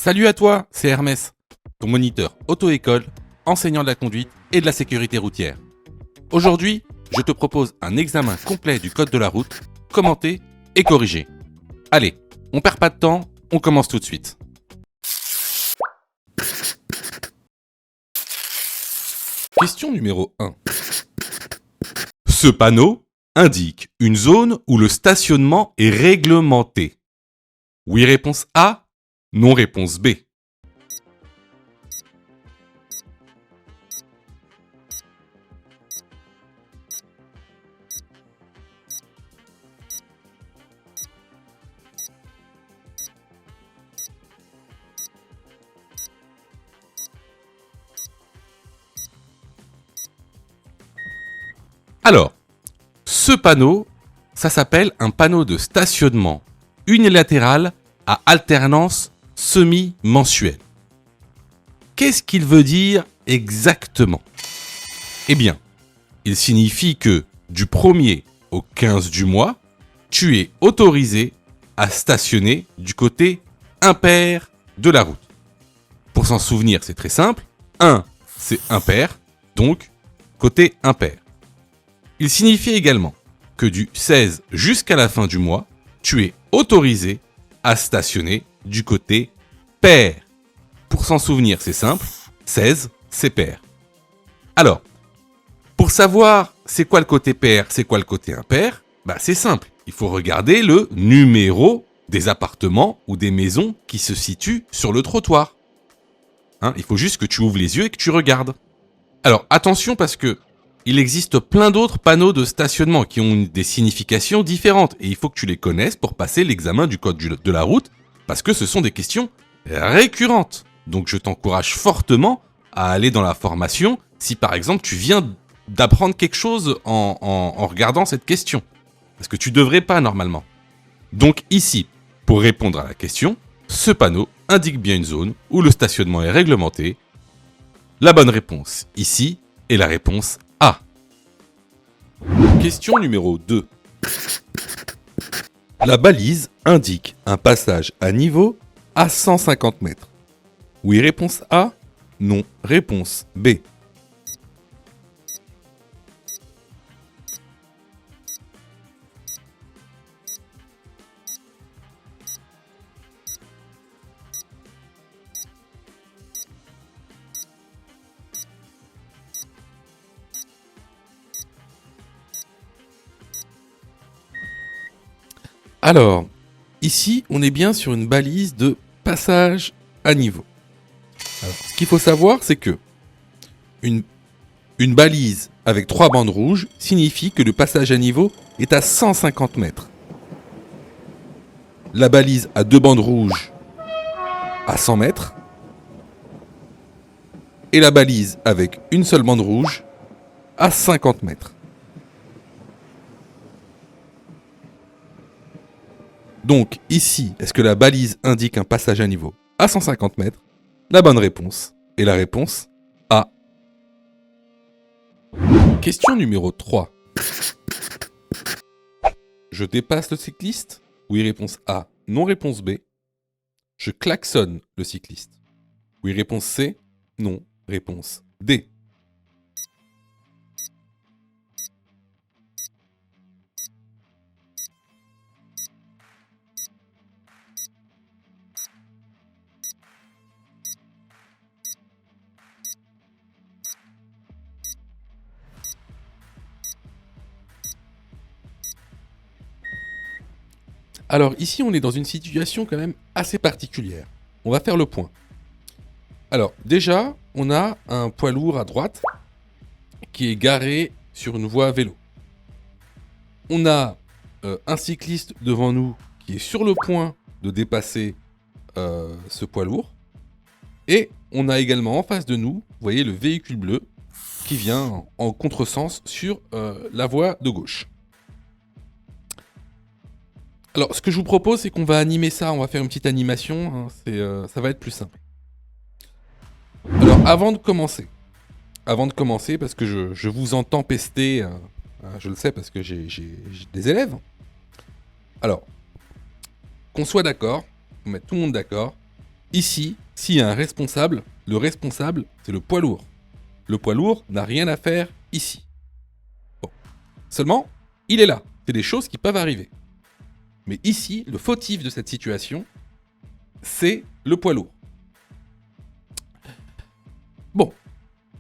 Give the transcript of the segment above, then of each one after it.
Salut à toi, c'est Hermès, ton moniteur auto-école, enseignant de la conduite et de la sécurité routière. Aujourd'hui, je te propose un examen complet du code de la route, commenté et corrigé. Allez, on perd pas de temps, on commence tout de suite. Question numéro 1. Ce panneau indique une zone où le stationnement est réglementé. Oui, réponse A. Non, réponse B. Alors, ce panneau, ça s'appelle un panneau de stationnement unilatéral à alternance semi-mensuelle. Qu'est-ce qu'il veut dire exactement ? Eh bien, il signifie que du 1er au 15 du mois, tu es autorisé à stationner du côté impair de la route. Pour s'en souvenir, c'est très simple. 1, c'est impair, donc côté impair. Il signifie également que du 16 jusqu'à la fin du mois, tu es autorisé à stationner du côté pair. Pour s'en souvenir, c'est simple. 16, c'est pair. Alors, pour savoir c'est quoi le côté pair, c'est quoi le côté impair, c'est simple. Il faut regarder le numéro des appartements ou des maisons qui se situent sur le trottoir. Il faut juste que tu ouvres les yeux et que tu regardes. Alors, attention parce que il existe plein d'autres panneaux de stationnement qui ont des significations différentes et il faut que tu les connaisses pour passer l'examen du code de la route parce que ce sont des questions récurrentes. Donc je t'encourage fortement à aller dans la formation si par exemple tu viens d'apprendre quelque chose en regardant cette question. Parce que tu devrais pas normalement. Donc ici, pour répondre à la question, ce panneau indique bien une zone où le stationnement est réglementé. La bonne réponse ici est la réponse A. Question numéro 2. La balise indique un passage à niveau à 150 mètres. Oui, réponse A. Non, réponse B. Alors, ici, on est bien sur une balise de passage à niveau. Alors, ce qu'il faut savoir, c'est que une balise avec 3 bandes rouges signifie que le passage à niveau est à 150 mètres. La balise à 2 bandes rouges à 100 mètres. Et la balise avec une seule bande rouge à 50 mètres. Donc ici, est-ce que la balise indique un passage à niveau à 150 mètres ? La bonne réponse est la réponse A. Question numéro 3. Je dépasse le cycliste ? Oui, réponse A. Non, réponse B. Je klaxonne le cycliste. Oui, réponse C. Non, réponse D. Alors ici, on est dans une situation quand même assez particulière. On va faire le point. Alors déjà, on a un poids lourd à droite qui est garé sur une voie à vélo. On a un cycliste devant nous qui est sur le point de dépasser ce poids lourd. Et on a également en face de nous, vous voyez, le véhicule bleu qui vient en contresens sur la voie de gauche. Alors, ce que je vous propose, c'est qu'on va animer ça, on va faire une petite animation, ça va être plus simple. Alors, avant de commencer, parce que je vous entends pester, je le sais parce que j'ai des élèves. Alors, qu'on soit d'accord, on met tout le monde d'accord, Ici, s'il y a un responsable, le responsable, c'est le poids lourd. Le poids lourd n'a rien à faire ici. Bon. Seulement, il est là. C'est des choses qui peuvent arriver. Mais ici, le fautif de cette situation, c'est le poids lourd. Bon,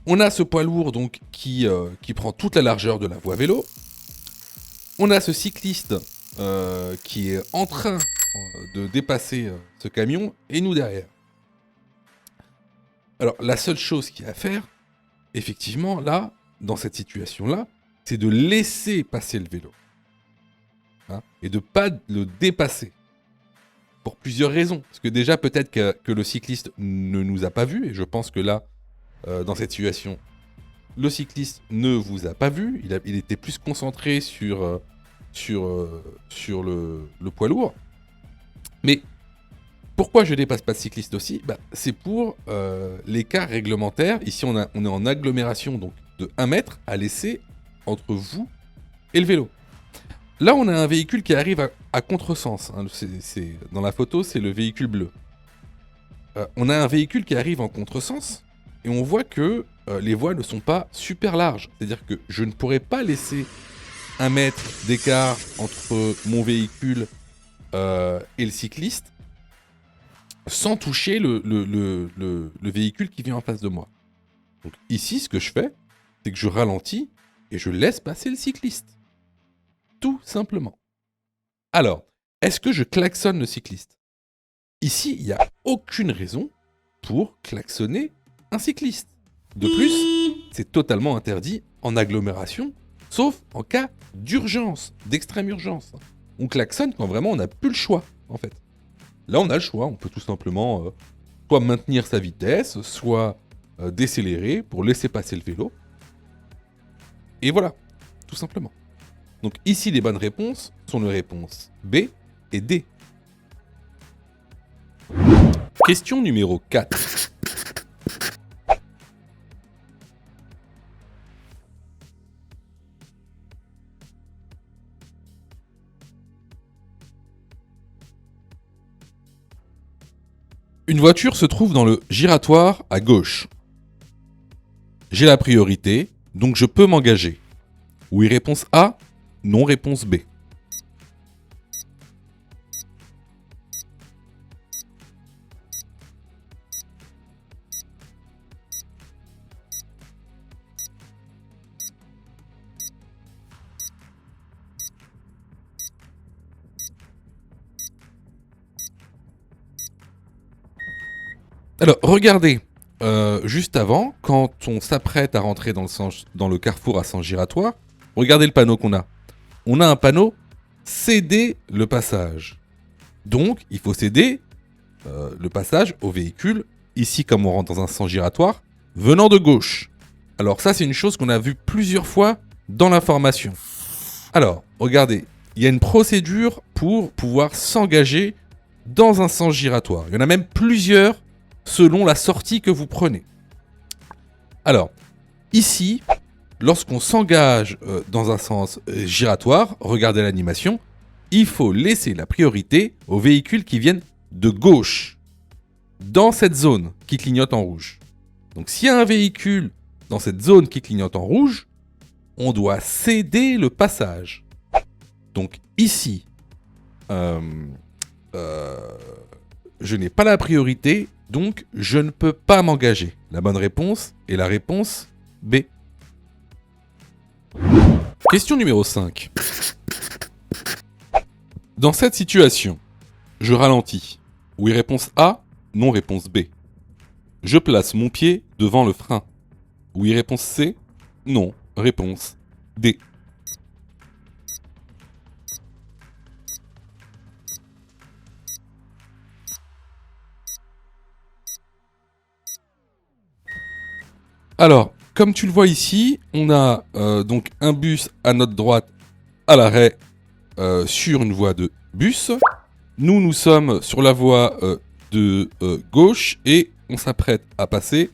on a ce poids lourd donc qui prend toute la largeur de la voie vélo. On a ce cycliste qui est en train de dépasser ce camion et nous derrière. Alors la seule chose qu'il y a à faire, effectivement, là, dans cette situation-là, c'est de laisser passer le vélo. Hein, et de ne pas le dépasser. Pour plusieurs raisons. Parce que déjà, peut-être que le cycliste ne nous a pas vus, et je pense que là, dans cette situation, le cycliste ne vous a pas vu, il était plus concentré sur le poids lourd. Mais pourquoi je dépasse pas le cycliste aussi ? C'est pour l'écart réglementaire. Ici, on est en agglomération donc de 1 mètre à laisser entre vous et le vélo. Là, on a un véhicule qui arrive à contresens. Hein. Dans la photo, c'est le véhicule bleu. On a un véhicule qui arrive en contresens et on voit que les voies ne sont pas super larges. C'est-à-dire que je ne pourrais pas laisser 1 mètre d'écart entre mon véhicule et le cycliste sans toucher le véhicule qui vient en face de moi. Donc ici, ce que je fais, c'est que je ralentis et je laisse passer le cycliste. Tout simplement. Alors, est-ce que je klaxonne le cycliste ? Ici, il n'y a aucune raison pour klaxonner un cycliste. De plus, c'est totalement interdit en agglomération, sauf en cas d'urgence, d'extrême urgence. On klaxonne quand vraiment on n'a plus le choix, en fait. Là, on a le choix. On peut tout simplement soit maintenir sa vitesse, soit décélérer pour laisser passer le vélo. Et voilà, tout simplement. Donc ici, les bonnes réponses sont les réponses B et D. Question numéro 4. Une voiture se trouve dans le giratoire à gauche. J'ai la priorité, donc je peux m'engager. Oui, réponse A. Non, réponse B. Alors, regardez, juste avant, quand on s'apprête à rentrer dans le carrefour à sens giratoire, regardez le panneau qu'on a. On a un panneau « Céder le passage ». Donc, il faut céder le passage au véhicule, ici comme on rentre dans un sens giratoire, venant de gauche. Alors ça, c'est une chose qu'on a vue plusieurs fois dans la formation. Alors, regardez, il y a une procédure pour pouvoir s'engager dans un sens giratoire. Il y en a même plusieurs selon la sortie que vous prenez. Alors, ici, lorsqu'on s'engage dans un sens giratoire, regardez l'animation, il faut laisser la priorité aux véhicules qui viennent de gauche, dans cette zone qui clignote en rouge. Donc s'il y a un véhicule dans cette zone qui clignote en rouge, on doit céder le passage. Donc ici, je n'ai pas la priorité, donc je ne peux pas m'engager. La bonne réponse est la réponse B. Question numéro 5. Dans cette situation, je ralentis. Oui, réponse A. Non, réponse B. Je place mon pied devant le frein. Oui, réponse C. Non, réponse D. Alors, comme tu le vois ici, on a donc un bus à notre droite à l'arrêt sur une voie de bus. Nous sommes sur la voie de gauche et on s'apprête à passer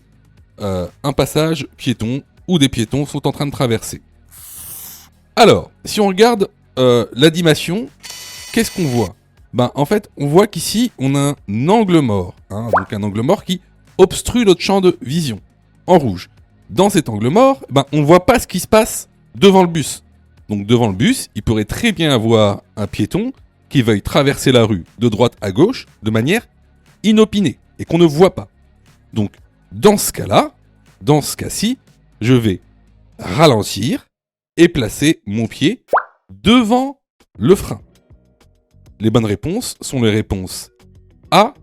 un passage piéton où des piétons sont en train de traverser. Alors, si on regarde l'animation, qu'est-ce qu'on voit ? En fait, on voit qu'ici, on a un angle mort. Donc un angle mort qui obstrue notre champ de vision, en rouge. Dans cet angle mort, on ne voit pas ce qui se passe devant le bus. Donc devant le bus, il pourrait très bien avoir un piéton qui veuille traverser la rue de droite à gauche de manière inopinée et qu'on ne voit pas. Donc dans ce cas-là, dans ce cas-ci, je vais ralentir et placer mon pied devant le frein. Les bonnes réponses sont les réponses A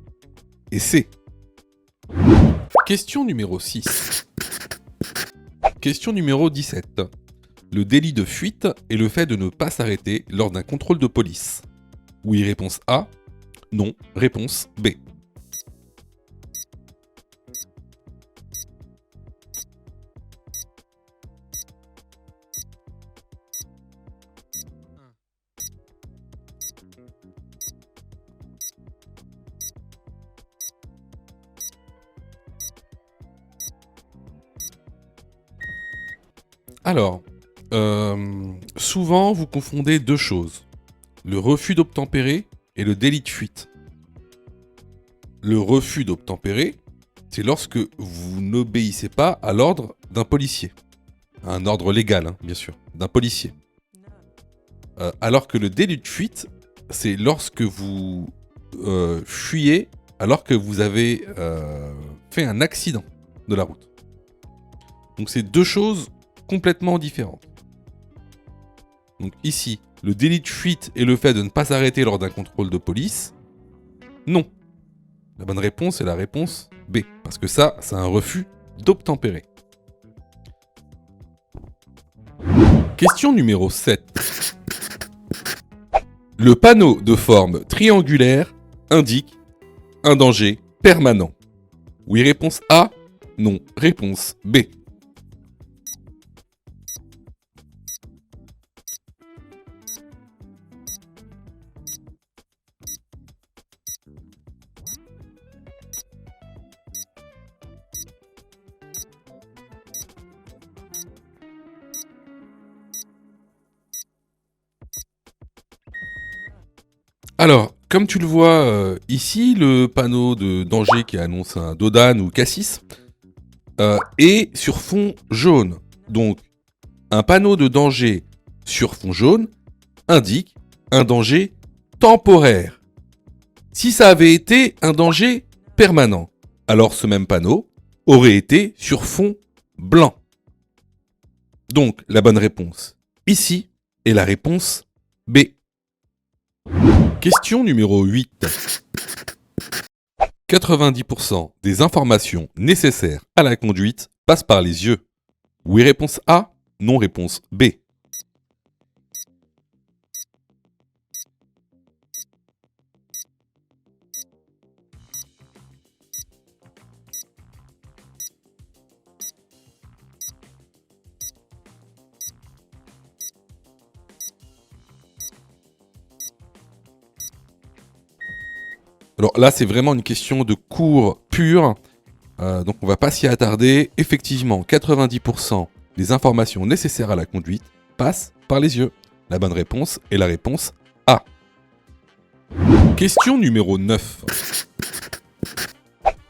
et C. Question numéro 6. Question numéro 17. Le délit de fuite est le fait de ne pas s'arrêter lors d'un contrôle de police. Oui, réponse A. Non, réponse B. Alors, souvent vous confondez deux choses. Le refus d'obtempérer et le délit de fuite. Le refus d'obtempérer, c'est lorsque vous n'obéissez pas à l'ordre d'un policier. Un ordre légal, bien sûr, d'un policier. Alors que le délit de fuite, c'est lorsque vous fuyez alors que vous avez fait un accident de la route. Donc c'est deux choses complètement différentes. Donc ici, le délit de fuite est le fait de ne pas s'arrêter lors d'un contrôle de police. Non. La bonne réponse est la réponse B. Parce que ça, c'est un refus d'obtempérer. Question numéro 7. Le panneau de forme triangulaire indique un danger permanent. Oui, réponse A. Non, réponse B. Alors, comme tu le vois ici, le panneau de danger qui annonce un Dodan ou Cassis est sur fond jaune. Donc, un panneau de danger sur fond jaune indique un danger temporaire. Si ça avait été un danger permanent, alors ce même panneau aurait été sur fond blanc. Donc, la bonne réponse ici est la réponse B. Question numéro 8. 90% des informations nécessaires à la conduite passent par les yeux. Oui, réponse A. Non, réponse B. Alors là, c'est vraiment une question de cours pur, donc on va pas s'y attarder. Effectivement, 90% des informations nécessaires à la conduite passent par les yeux. La bonne réponse est la réponse A. Question numéro 9.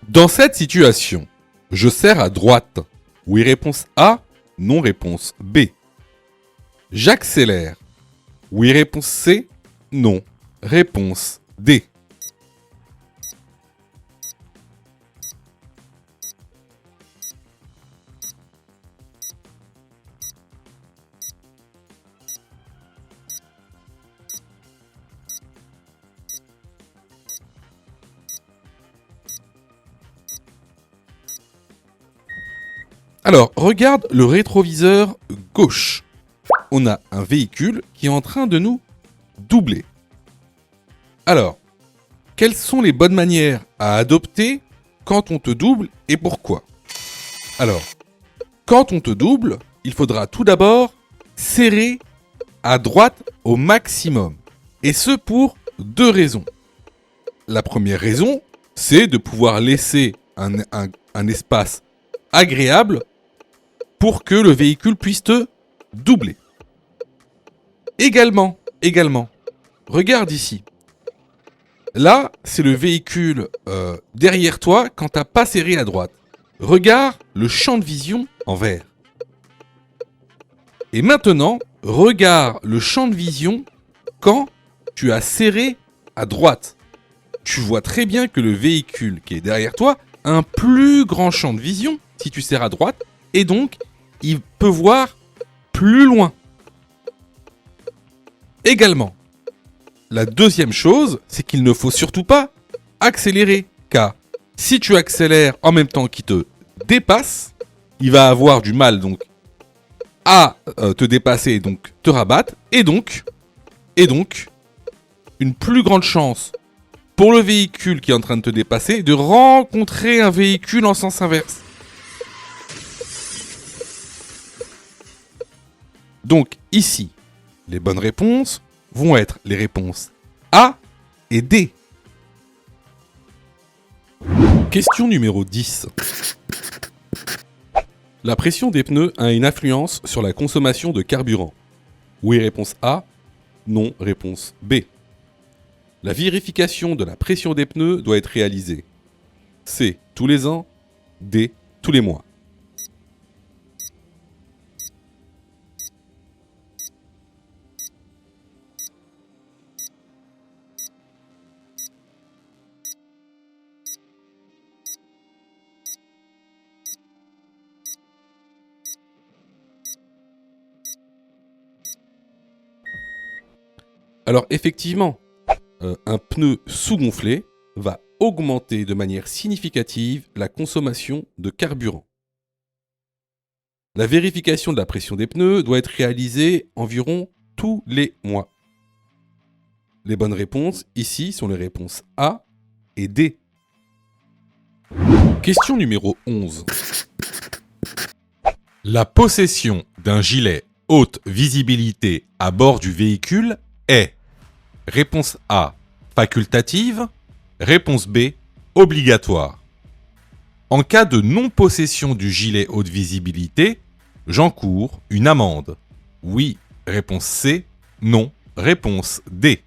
Dans cette situation, je serre à droite. Oui, réponse A. Non, réponse B. J'accélère. Oui, réponse C. Non, réponse D. Alors, regarde le rétroviseur gauche. On a un véhicule qui est en train de nous doubler. Alors, quelles sont les bonnes manières à adopter quand on te double et pourquoi? Alors, quand on te double, il faudra tout d'abord serrer à droite au maximum. Et ce pour deux raisons. La première raison, c'est de pouvoir laisser un espace agréable pour que le véhicule puisse te doubler. Également, regarde ici. Là, c'est le véhicule derrière toi quand t'as pas serré à droite. Regarde le champ de vision en vert. Et maintenant, regarde le champ de vision quand tu as serré à droite. Tu vois très bien que le véhicule qui est derrière toi a un plus grand champ de vision si tu serres à droite, et donc il peut voir plus loin. Également, la deuxième chose, c'est qu'il ne faut surtout pas accélérer, car si tu accélères en même temps qu'il te dépasse, il va avoir du mal donc à te dépasser, donc te rabattre, et donc une plus grande chance pour le véhicule qui est en train de te dépasser de rencontrer un véhicule en sens inverse. Donc ici, les bonnes réponses vont être les réponses A et D. Question numéro 10. La pression des pneus a une influence sur la consommation de carburant. Oui, réponse A. Non, réponse B. La vérification de la pression des pneus doit être réalisée. C. Tous les ans. D. Tous les mois. Alors effectivement, un pneu sous-gonflé va augmenter de manière significative la consommation de carburant. La vérification de la pression des pneus doit être réalisée environ tous les mois. Les bonnes réponses ici sont les réponses A et D. Question numéro 11. La possession d'un gilet haute visibilité à bord du véhicule est réponse A, facultative, réponse B, obligatoire. En cas de non-possession du gilet haute visibilité, j'encours une amende. Oui, réponse C, non, réponse D.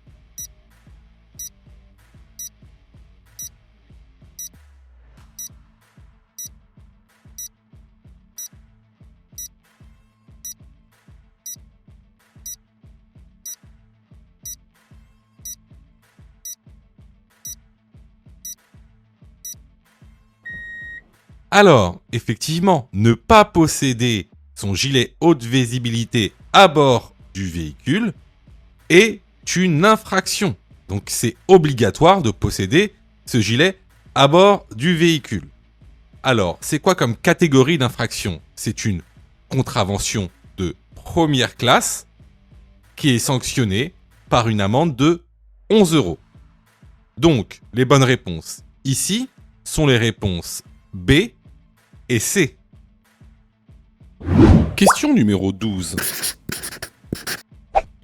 Alors, effectivement, ne pas posséder son gilet haute visibilité à bord du véhicule est une infraction. Donc c'est obligatoire de posséder ce gilet à bord du véhicule. Alors, c'est quoi comme catégorie d'infraction? C'est une contravention de première classe qui est sanctionnée par une amende de 11 €. Donc, les bonnes réponses ici sont les réponses B et C. Question numéro 12.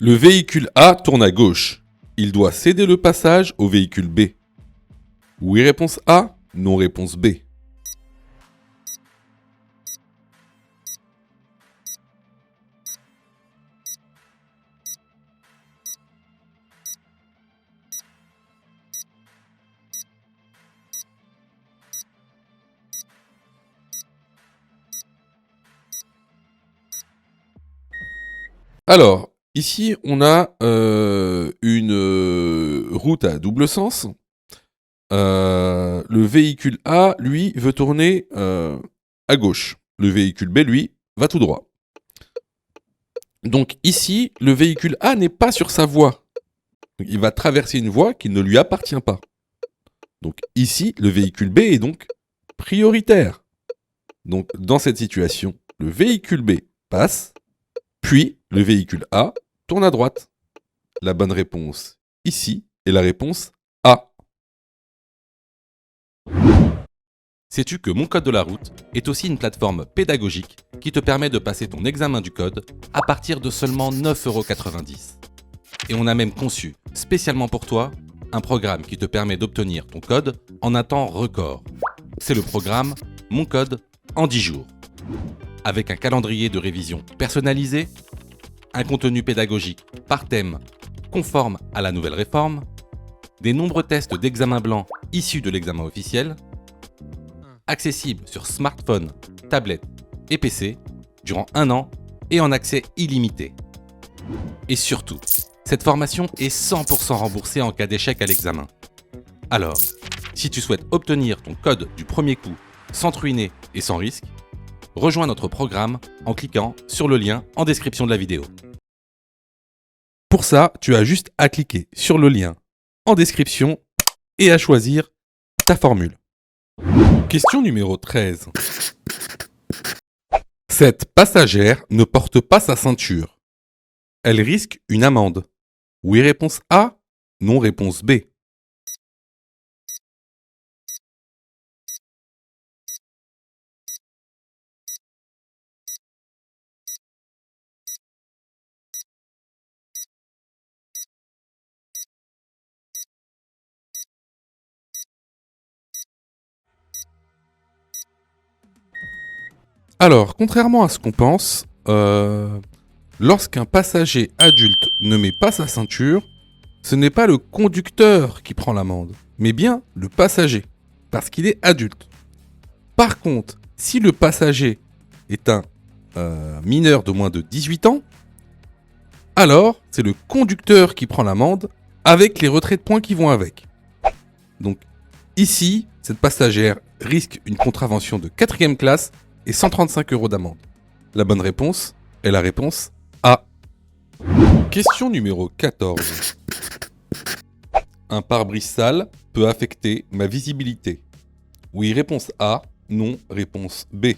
Le véhicule A tourne à gauche. Il doit céder le passage au véhicule B. Oui, réponse A. Non, réponse B. Alors, ici, on a une route à double sens. Le véhicule A, lui, veut tourner à gauche. Le véhicule B, lui, va tout droit. Donc ici, le véhicule A n'est pas sur sa voie. Donc, il va traverser une voie qui ne lui appartient pas. Donc ici, le véhicule B est donc prioritaire. Donc dans cette situation, le véhicule B passe, puis le véhicule A tourne à droite. La bonne réponse ici est la réponse A. Sais-tu que Mon Code de la route est aussi une plateforme pédagogique qui te permet de passer ton examen du code à partir de seulement 9,90 €. Et on a même conçu, spécialement pour toi, un programme qui te permet d'obtenir ton code en un temps record. C'est le programme Mon Code en 10 jours. Avec un calendrier de révision personnalisé, un contenu pédagogique par thème conforme à la nouvelle réforme, des nombreux tests d'examen blanc issus de l'examen officiel, accessible sur smartphone, tablette et PC durant 1 an et en accès illimité. Et surtout, cette formation est 100% remboursée en cas d'échec à l'examen. Alors, si tu souhaites obtenir ton code du premier coup sans te ruiner et sans risque, rejoins notre programme en cliquant sur le lien en description de la vidéo. Pour ça, tu as juste à cliquer sur le lien en description et à choisir ta formule. Question numéro 13. Cette passagère ne porte pas sa ceinture. Elle risque une amende. Oui, réponse A. Non, réponse B. Alors, contrairement à ce qu'on pense, lorsqu'un passager adulte ne met pas sa ceinture, ce n'est pas le conducteur qui prend l'amende, mais bien le passager, parce qu'il est adulte. Par contre, si le passager est un mineur de moins de 18 ans, alors c'est le conducteur qui prend l'amende avec les retraits de points qui vont avec. Donc ici, cette passagère risque une contravention de 4e classe et 135 € d'amende. La bonne réponse est la réponse A. Question numéro 14. Un pare-brise sale peut affecter ma visibilité. Oui, réponse A. Non, réponse B.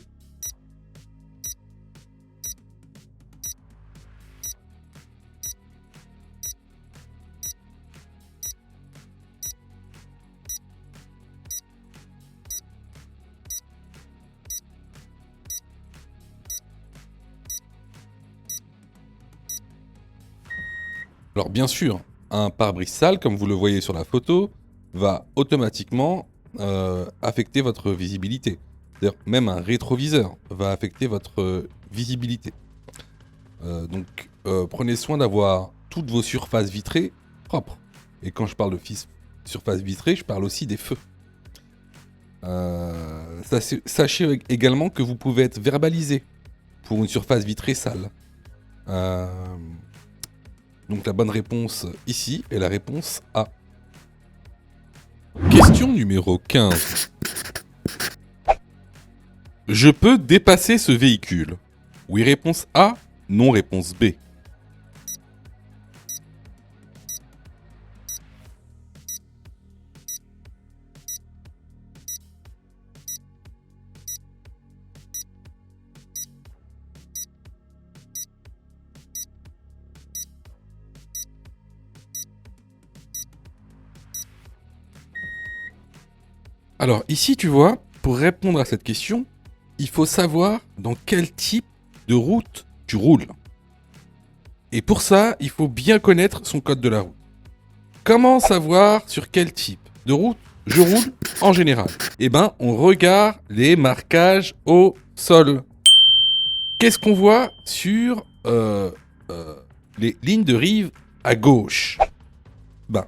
Alors bien sûr, un pare-brise sale, comme vous le voyez sur la photo, va automatiquement affecter votre visibilité. D'ailleurs, même un rétroviseur va affecter votre visibilité. Donc, prenez soin d'avoir toutes vos surfaces vitrées propres. Et quand je parle de surfaces vitrées, je parle aussi des feux. Sachez également que vous pouvez être verbalisé pour une surface vitrée sale. Donc la bonne réponse ici est la réponse A. Question numéro 15. Je peux dépasser ce véhicule. Oui, réponse A. Non, réponse B. Alors ici, tu vois, pour répondre à cette question, il faut savoir dans quel type de route tu roules. Et pour ça, il faut bien connaître son code de la route. Comment savoir sur quel type de route je roule en général? Eh ben, on regarde les marquages au sol. Qu'est-ce qu'on voit sur les lignes de rive à gauche? Ben,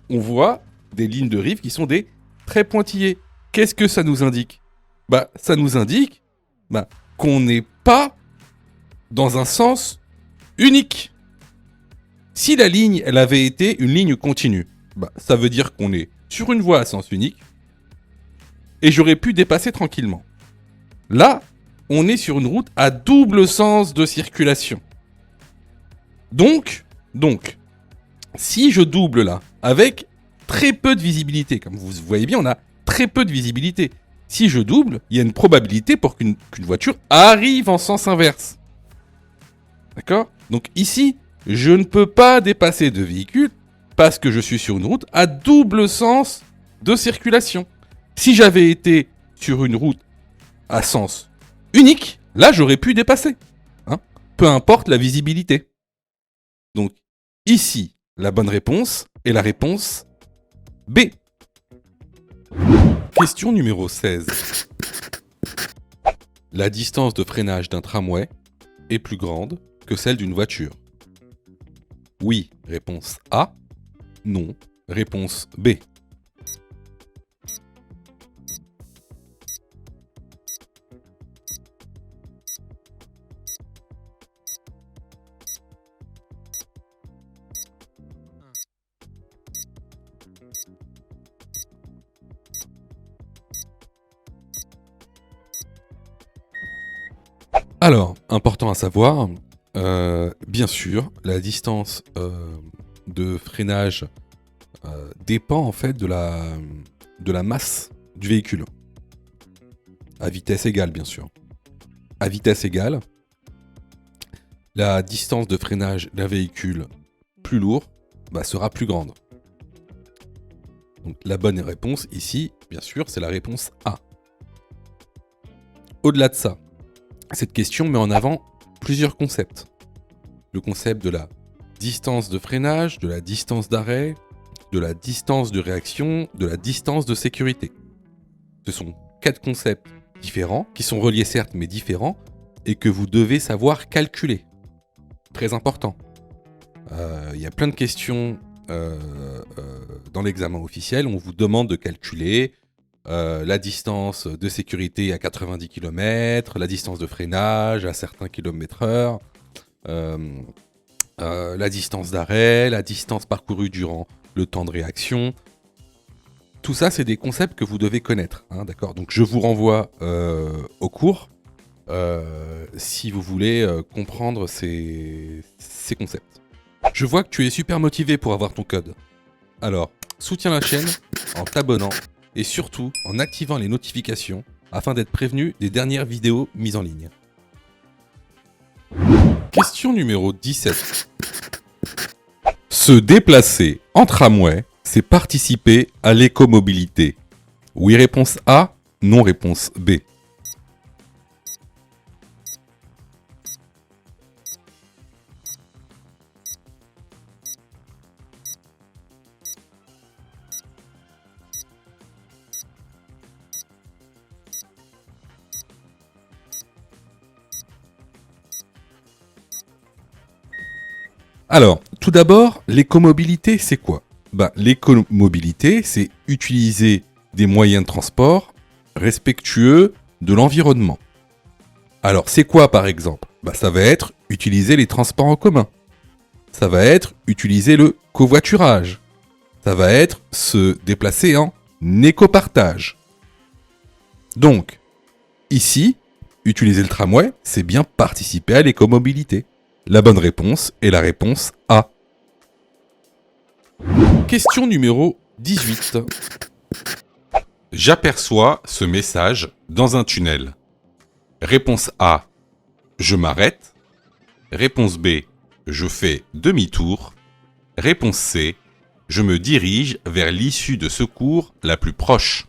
on voit des lignes de rive qui sont des traits pointillés. Qu'est-ce que ça nous indique? Bah, ça nous indique qu'on n'est pas dans un sens unique. Si la ligne, elle avait été une ligne continue, ça veut dire qu'on est sur une voie à sens unique et j'aurais pu dépasser tranquillement. Là, on est sur une route à double sens de circulation. Donc, si je double là, avec très peu de visibilité, comme vous voyez bien, on a très peu de visibilité. Si je double, il y a une probabilité pour qu'une voiture arrive en sens inverse. D'accord? Donc ici, je ne peux pas dépasser de véhicule parce que je suis sur une route à double sens de circulation. Si j'avais été sur une route à sens unique, là j'aurais pu dépasser. Peu importe la visibilité. Donc ici, la bonne réponse est la réponse B. Question numéro 16. La distance de freinage d'un tramway est plus grande que celle d'une voiture. Oui, réponse A. Non, Réponse B. Alors, important à savoir, bien sûr, la distance de freinage dépend en fait de la masse du véhicule. À vitesse égale, bien sûr. À vitesse égale, la distance de freinage d'un véhicule plus lourd sera plus grande. Donc, la bonne réponse ici, bien sûr, c'est la réponse A. Au-delà de ça, cette question met en avant plusieurs concepts. Le concept de la distance de freinage, de la distance d'arrêt, de la distance de réaction, de la distance de sécurité. Ce sont 4 concepts différents, qui sont reliés certes, mais différents, et que vous devez savoir calculer. Très important. Il y a plein de questions dans l'examen officiel, on vous demande de calculer la distance de sécurité à 90 km, la distance de freinage à certains km/h, la distance d'arrêt, la distance parcourue durant le temps de réaction. Tout ça, c'est des concepts que vous devez connaître, hein, d'accord ? Donc je vous renvoie au cours si vous voulez comprendre ces concepts. Je vois que tu es super motivé pour avoir ton code. Alors, soutiens la chaîne en t'abonnant et surtout en activant les notifications afin d'être prévenu des dernières vidéos mises en ligne. Question numéro 17. Se déplacer en tramway, c'est participer à l'écomobilité. Oui, réponse A, non, réponse B. Alors, tout d'abord, l'écomobilité, c'est quoi ? L'écomobilité, c'est utiliser des moyens de transport respectueux de l'environnement. Alors, c'est quoi par exemple ? Ça va être utiliser les transports en commun. Ça va être utiliser le covoiturage. Ça va être se déplacer en écopartage. Donc, ici, utiliser le tramway, c'est bien participer à l'écomobilité. La bonne réponse est la réponse A. Question numéro 18. J'aperçois ce message dans un tunnel. Réponse A, je m'arrête. Réponse B, je fais demi-tour. Réponse C, je me dirige vers l'issue de secours la plus proche.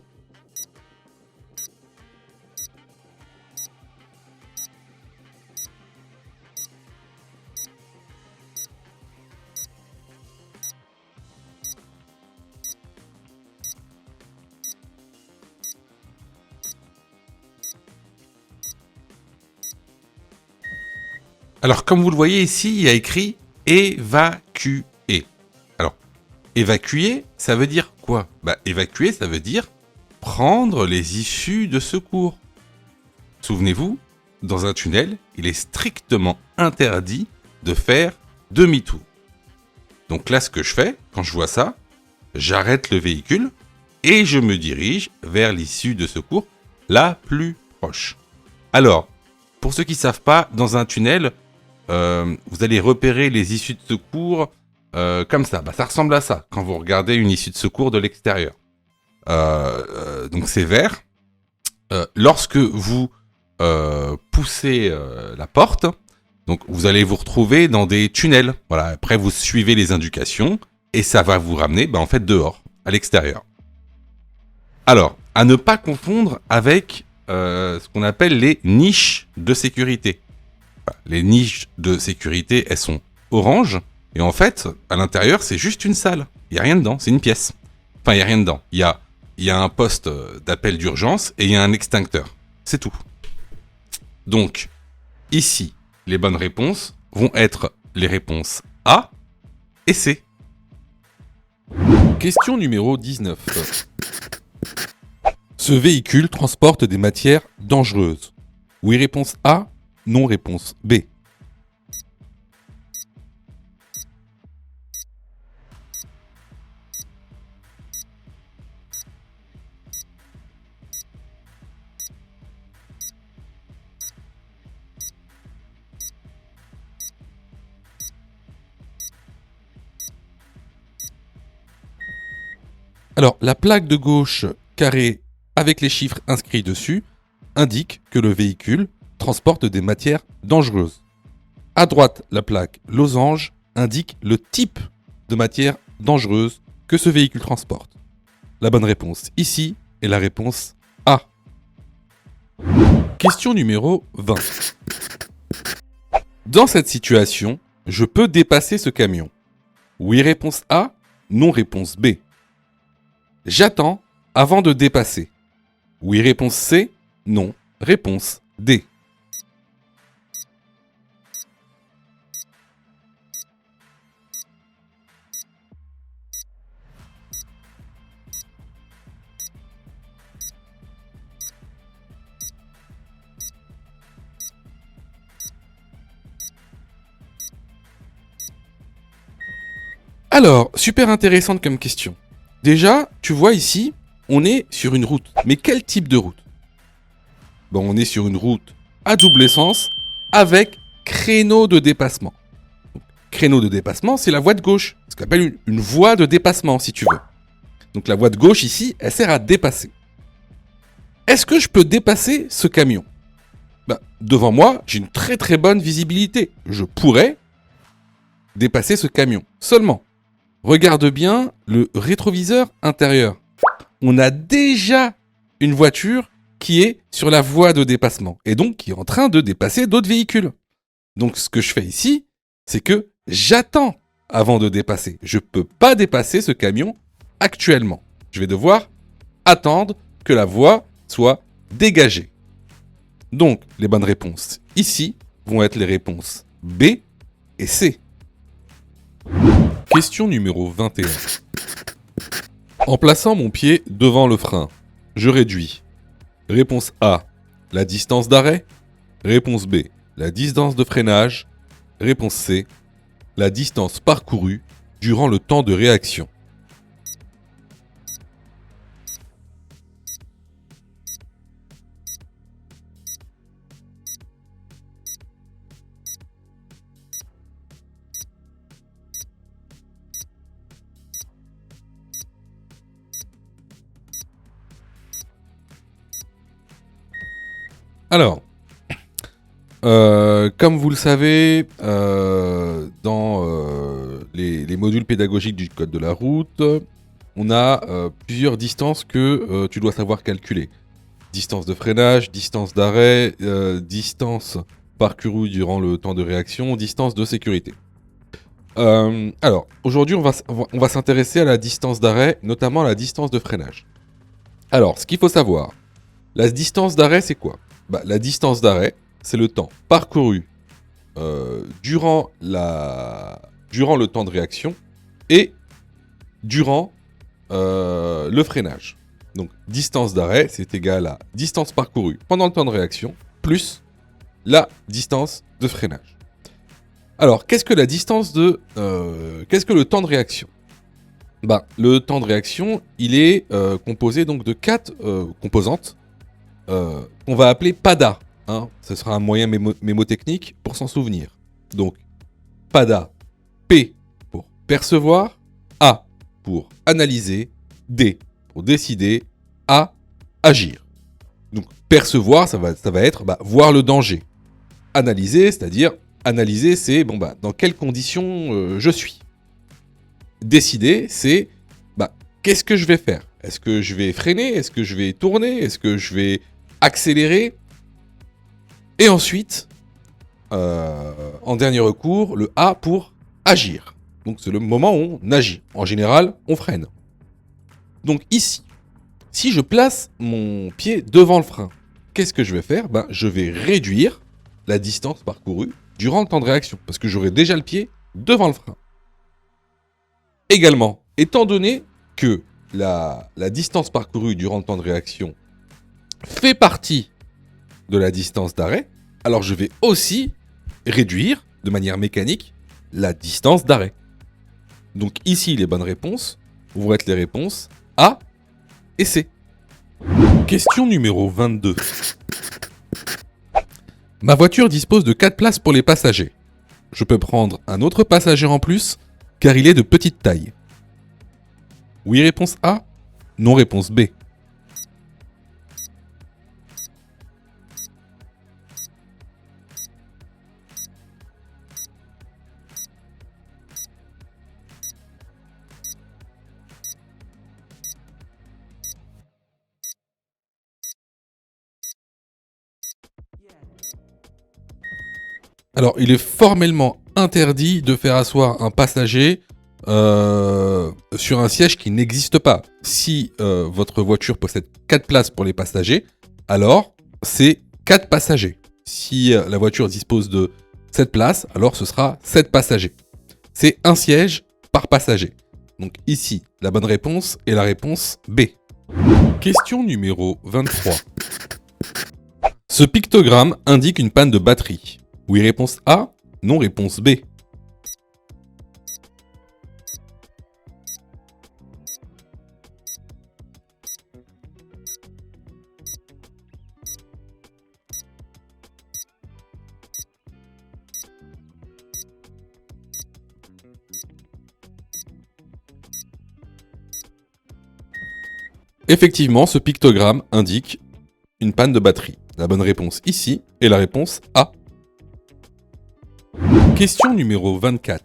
Alors, comme vous le voyez ici, il y a écrit « évacuer ». Alors, évacuer, ça veut dire quoi ? Évacuer, ça veut dire prendre les issues de secours. Souvenez-vous, dans un tunnel, il est strictement interdit de faire demi-tour. Donc là, ce que je fais, quand je vois ça, j'arrête le véhicule et je me dirige vers l'issue de secours la plus proche. Alors, pour ceux qui ne savent pas, dans un tunnel, vous allez repérer les issues de secours comme ça. Ça ressemble à ça quand vous regardez une issue de secours de l'extérieur. Donc c'est vert. Lorsque vous poussez la porte, donc vous allez vous retrouver dans des tunnels. Voilà. Après vous suivez les indications et ça va vous ramener en fait dehors, à l'extérieur. Alors, à ne pas confondre avec ce qu'on appelle les niches de sécurité. Les niches de sécurité, elles sont oranges, et en fait, à l'intérieur, c'est juste une salle. Il n'y a rien dedans, c'est une pièce. Enfin, il n'y a rien dedans. Il y a un poste d'appel d'urgence et il y a un extincteur. C'est tout. Donc, ici, les bonnes réponses vont être les réponses A et C. Question numéro 19. Ce véhicule transporte des matières dangereuses. Oui, réponse A. Non, réponse B. Alors, la plaque de gauche carrée avec les chiffres inscrits dessus indique que le véhicule transporte des matières dangereuses. À droite, la plaque losange indique le type de matière dangereuse que ce véhicule transporte. La bonne réponse ici est la réponse A. Question numéro 20. Dans cette situation, je peux dépasser ce camion. Oui, réponse A. Non, réponse B. J'attends avant de dépasser. Oui, réponse C. Non, réponse D. Alors, super intéressante comme question. Déjà, tu vois ici, on est sur une route. Mais quel type de route? Bon, on est sur une route à double sens avec créneau de dépassement. Donc, créneau de dépassement, c'est la voie de gauche. Ce qu'on appelle une voie de dépassement, si tu veux. Donc la voie de gauche ici, elle sert à dépasser. Est-ce que je peux dépasser ce camion? Devant moi, j'ai une très très bonne visibilité. Je pourrais dépasser ce camion. Seulement, regarde bien le rétroviseur intérieur. On a déjà une voiture qui est sur la voie de dépassement et donc qui est en train de dépasser d'autres véhicules. Donc ce que je fais ici, c'est que j'attends avant de dépasser. Je ne peux pas dépasser ce camion actuellement. Je vais devoir attendre que la voie soit dégagée. Donc les bonnes réponses ici vont être les réponses B et C. Question numéro 21. En plaçant mon pied devant le frein, je réduis. Réponse A, la distance d'arrêt. Réponse B, la distance de freinage. Réponse C, la distance parcourue durant le temps de réaction. Alors, comme vous le savez, dans les modules pédagogiques du code de la route, on a plusieurs distances que tu dois savoir calculer. Distance de freinage, distance d'arrêt, distance parcourue durant le temps de réaction, distance de sécurité. Alors, aujourd'hui, on va s'intéresser à la distance d'arrêt, notamment à la distance de freinage. Alors, ce qu'il faut savoir, la distance d'arrêt, c'est quoi? La distance d'arrêt, c'est le temps parcouru durant le temps de réaction et durant le freinage. Donc, distance d'arrêt, c'est égal à distance parcourue pendant le temps de réaction plus la distance de freinage. Alors, qu'est-ce que le temps de réaction? Le temps de réaction, il est composé donc de 4 composantes qu'on va appeler PADA. Ce sera un moyen mémotechnique pour s'en souvenir. Donc, PADA, P pour percevoir, A pour analyser, D pour décider, A, agir. Donc, percevoir, ça va être voir le danger. Analyser, c'est-à-dire, analyser, c'est dans quelles conditions je suis. Décider, c'est qu'est-ce que je vais faire? Est-ce que je vais freiner? Est-ce que je vais tourner? Est-ce que je vais accélérer? Et ensuite, en dernier recours, le A pour agir. Donc c'est le moment où on agit. En général, on freine. Donc ici, si je place mon pied devant le frein, qu'est-ce que je vais faire? Je vais réduire la distance parcourue durant le temps de réaction, parce que j'aurai déjà le pied devant le frein. Également, Étant donné que la distance parcourue durant le temps de réaction fait partie de la distance d'arrêt, alors je vais aussi réduire de manière mécanique la distance d'arrêt. Donc ici, les bonnes réponses vont être les réponses A et C. Question numéro 22. Ma voiture dispose de 4 places pour les passagers. Je peux prendre un autre passager en plus car il est de petite taille. Oui, réponse A. Non, réponse B. Alors, il est formellement interdit de faire asseoir un passager sur un siège qui n'existe pas. Si votre voiture possède 4 places pour les passagers, alors c'est 4 passagers. Si la voiture dispose de 7 places, alors ce sera 7 passagers. C'est un siège par passager. Donc ici, la bonne réponse est la réponse B. Question numéro 23. Ce pictogramme indique une panne de batterie. Oui, réponse A. Non, réponse B. Effectivement, ce pictogramme indique une panne de batterie. La bonne réponse ici est la réponse A. Question numéro 24.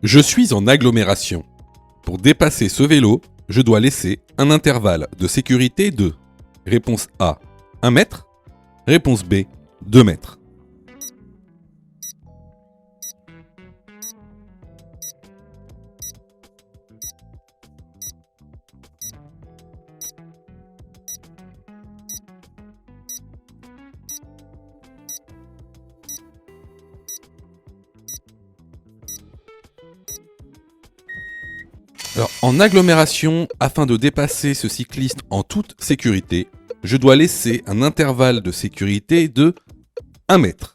Je suis en agglomération. Pour dépasser ce vélo, je dois laisser un intervalle de sécurité de réponse A, 1 mètre, réponse B, 2 mètres. Alors, en agglomération, afin de dépasser ce cycliste en toute sécurité, je dois laisser un intervalle de sécurité de 1 mètre.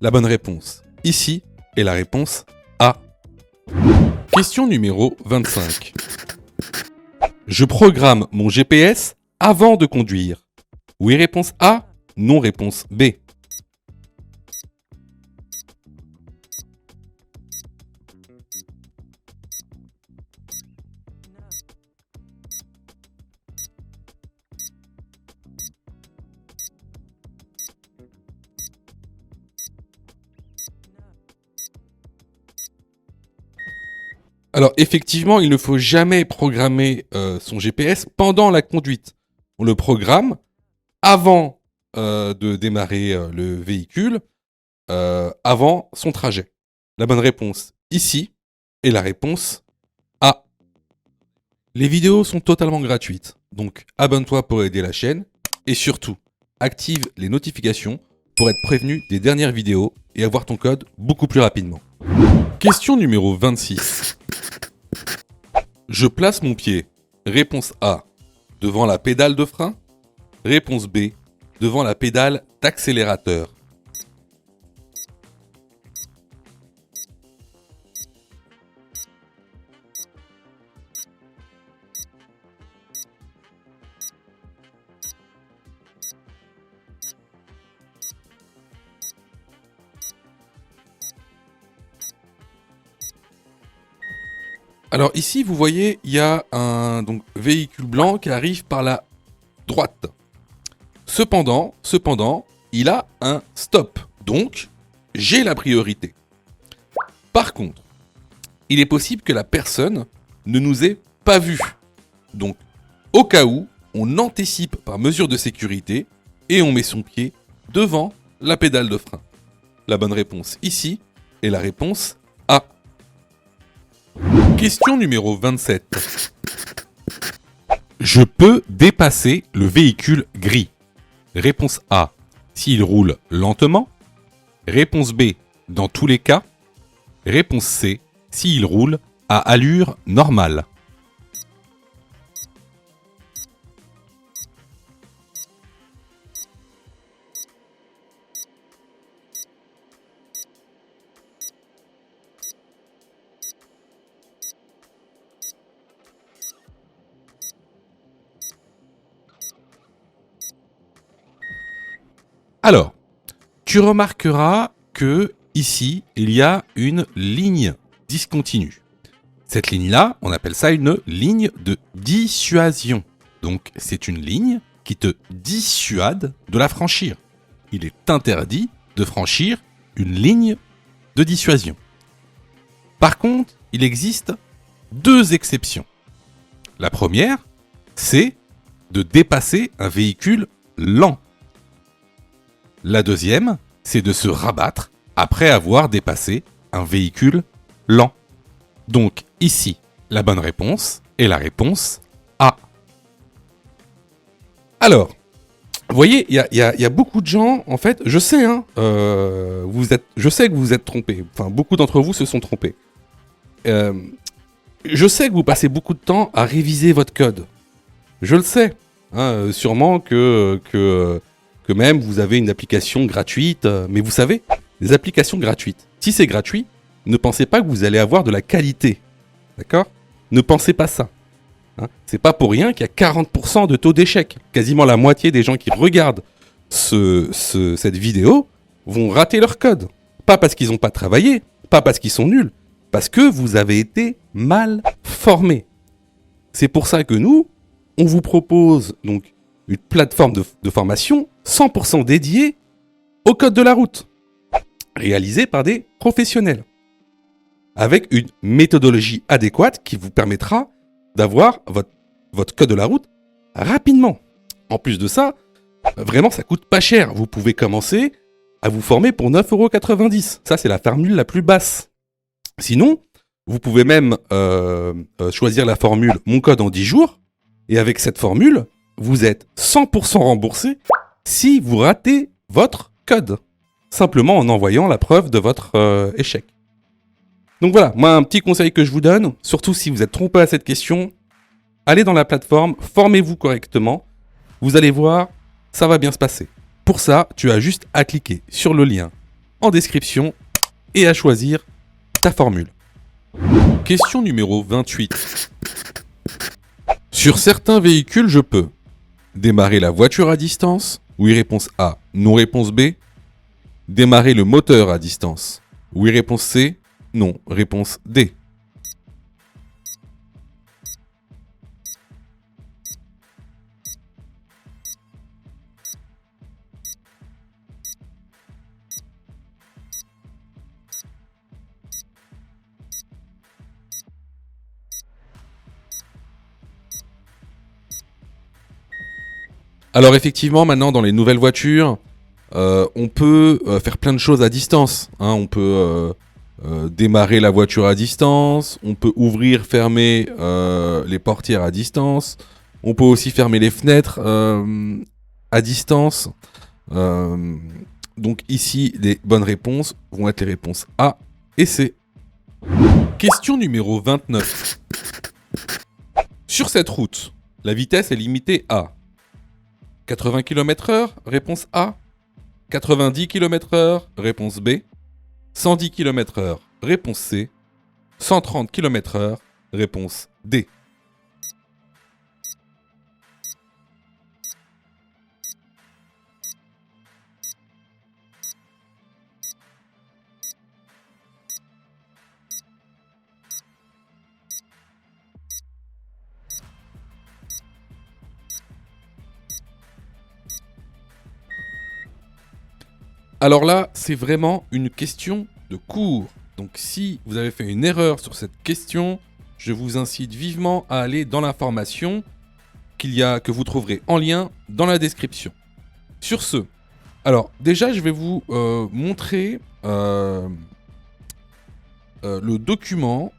La bonne réponse ici est la réponse A. Question numéro 25. Je programme mon GPS avant de conduire. Oui, réponse A. Non, réponse B. Alors effectivement, il ne faut jamais programmer son GPS pendant la conduite. On le programme avant de démarrer le véhicule, avant son trajet. La bonne réponse ici est la réponse A. Les vidéos sont totalement gratuites, donc abonne-toi pour aider la chaîne et surtout, active les notifications pour être prévenu des dernières vidéos et avoir ton code beaucoup plus rapidement. Question numéro 26. Je place mon pied. Réponse A. Devant la pédale de frein. Réponse B. Devant la pédale d'accélérateur. Alors ici, vous voyez, il y a un véhicule blanc qui arrive par la droite. Cependant, il a un stop. Donc, j'ai la priorité. Par contre, il est possible que la personne ne nous ait pas vus. Donc, au cas où, on anticipe par mesure de sécurité et on met son pied devant la pédale de frein. La bonne réponse ici est la réponse A. Question numéro 27. Je peux dépasser le véhicule gris. Réponse A, s'il roule lentement. Réponse B, dans tous les cas. Réponse C, s'il roule à allure normale. Alors, tu remarqueras que ici, il y a une ligne discontinue. Cette ligne-là, on appelle ça une ligne de dissuasion. Donc, c'est une ligne qui te dissuade de la franchir. Il est interdit de franchir une ligne de dissuasion. Par contre, il existe deux exceptions. La première, c'est de dépasser un véhicule lent. La deuxième, c'est de se rabattre après avoir dépassé un véhicule lent. Donc ici, la bonne réponse est la réponse A. Alors, vous voyez, il y a beaucoup de gens, en fait, je sais, je sais que vous êtes trompés. Enfin, beaucoup d'entre vous se sont trompés. Je sais que vous passez beaucoup de temps à réviser votre code. Je le sais. Sûrement que même vous avez une application gratuite. Mais vous savez, les applications gratuites, si c'est gratuit, ne pensez pas que vous allez avoir de la qualité. D'accord ? Ne pensez pas ça. C'est pas pour rien qu'il y a 40% de taux d'échec. Quasiment la moitié des gens qui regardent cette vidéo vont rater leur code. Pas parce qu'ils n'ont pas travaillé, pas parce qu'ils sont nuls, parce que vous avez été mal formés. C'est pour ça que nous, on vous propose donc une plateforme de formation 100% dédiée au code de la route, réalisée par des professionnels, avec une méthodologie adéquate qui vous permettra d'avoir votre code de la route rapidement. En plus de ça, vraiment ça coûte pas cher. Vous pouvez commencer à vous former pour 9,90 €. Ça, c'est la formule la plus basse. Sinon, vous pouvez même choisir la formule Mon code en 10 jours. Et avec cette formule, vous êtes 100% remboursé si vous ratez votre code. Simplement en envoyant la preuve de votre échec. Donc voilà, moi un petit conseil que je vous donne, surtout si vous êtes trompé à cette question, allez dans la plateforme, formez-vous correctement. Vous allez voir, ça va bien se passer. Pour ça, tu as juste à cliquer sur le lien en description et à choisir ta formule. Question numéro 28. Sur certains véhicules, je peux démarrer la voiture à distance. Oui, réponse A. Non, réponse B. Démarrer le moteur à distance. Oui, réponse C. Non, réponse D. Alors effectivement, maintenant dans les nouvelles voitures, on peut faire plein de choses à distance. On peut démarrer la voiture à distance, on peut ouvrir, fermer les portières à distance, on peut aussi fermer les fenêtres à distance. Donc ici, les bonnes réponses vont être les réponses A et C. Question numéro 29. Sur cette route, la vitesse est limitée à 80 km/h, réponse A. 90 km/h, réponse B. 110 km/h, réponse C. 130 km/h, réponse D. Alors là, c'est vraiment une question de cours. Donc si vous avez fait une erreur sur cette question, je vous incite vivement à aller dans l'information que vous trouverez en lien dans la description. Sur ce, alors déjà je vais vous montrer le document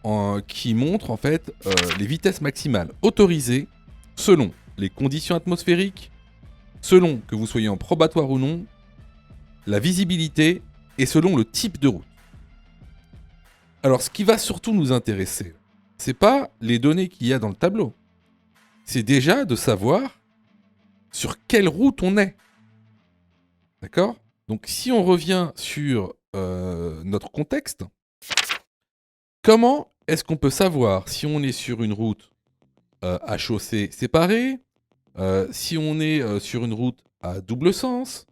qui montre en fait les vitesses maximales autorisées selon les conditions atmosphériques, selon que vous soyez en probatoire ou non, la visibilité et selon le type de route. Alors, ce qui va surtout nous intéresser, c'est pas les données qu'il y a dans le tableau. C'est déjà de savoir sur quelle route on est. D'accord? Donc, si on revient sur notre contexte, comment est-ce qu'on peut savoir si on est sur une route à chaussée séparée, si on est sur une route à double sens,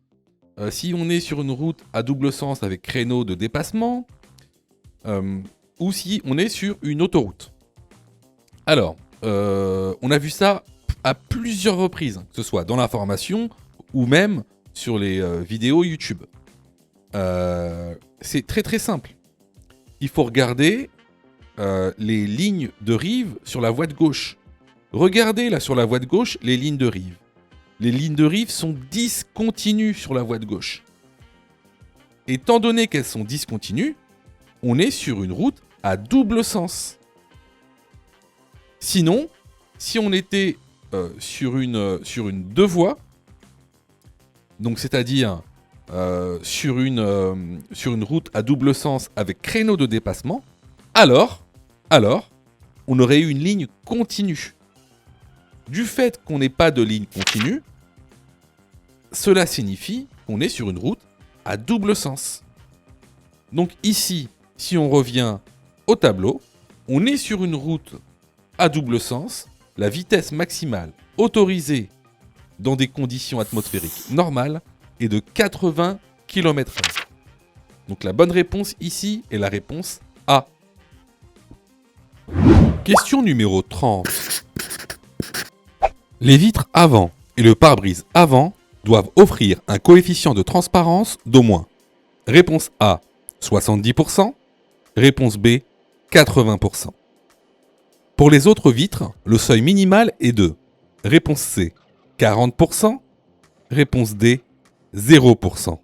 si on est sur une route à double sens avec créneau de dépassement, ou si on est sur une autoroute. Alors, on a vu ça à plusieurs reprises, que ce soit dans l'information ou même sur les vidéos YouTube. C'est très très simple. Il faut regarder les lignes de rive sur la voie de gauche. Regardez là sur la voie de gauche les lignes de rive. Les lignes de rive sont discontinues sur la voie de gauche. Étant donné qu'elles sont discontinues, on est sur une route à double sens. Sinon, si on était sur une deux voies, donc c'est-à-dire sur une route à double sens avec créneau de dépassement, alors, on aurait eu une ligne continue. Du fait qu'on n'ait pas de ligne continue, cela signifie qu'on est sur une route à double sens. Donc ici, si on revient au tableau, on est sur une route à double sens. La vitesse maximale autorisée dans des conditions atmosphériques normales est de 80 km/h. Donc la bonne réponse ici est la réponse A. Question numéro 30. Les vitres avant et le pare-brise avant doivent offrir un coefficient de transparence d'au moins. Réponse A, 70%. Réponse B, 80%. Pour les autres vitres, le seuil minimal est de réponse C, 40%. Réponse D, 0%.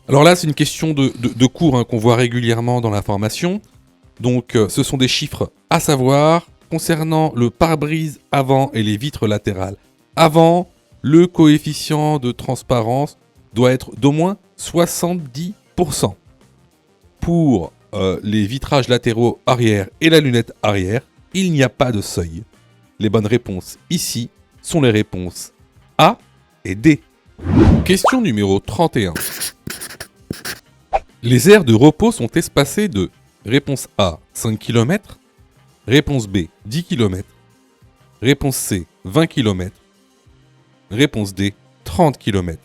Alors là, c'est une question de cours qu'on voit régulièrement dans l'information. Donc, ce sont des chiffres à savoir concernant le pare-brise avant et les vitres latérales. Avant, le coefficient de transparence doit être d'au moins 70%. Pour les vitrages latéraux arrière et la lunette arrière, il n'y a pas de seuil. Les bonnes réponses ici sont les réponses A et D. Question numéro 31. Les aires de repos sont espacées de réponse A, 5 km, réponse B, 10 km, réponse C, 20 km, réponse D, 30 km.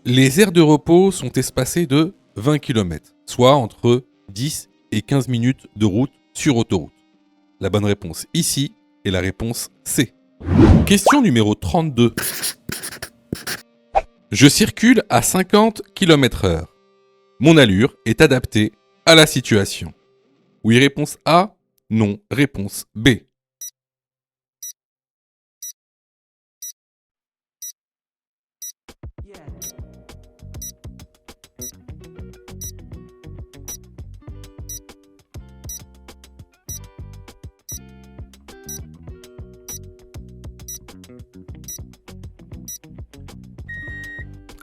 Les aires de repos sont espacées de 20 km, soit entre 10 et 15 minutes de route sur autoroute. La bonne réponse ici est la réponse C. Question numéro 32. Je circule à 50 km/h. Mon allure est adaptée à la situation. Oui, réponse A. Non, réponse B.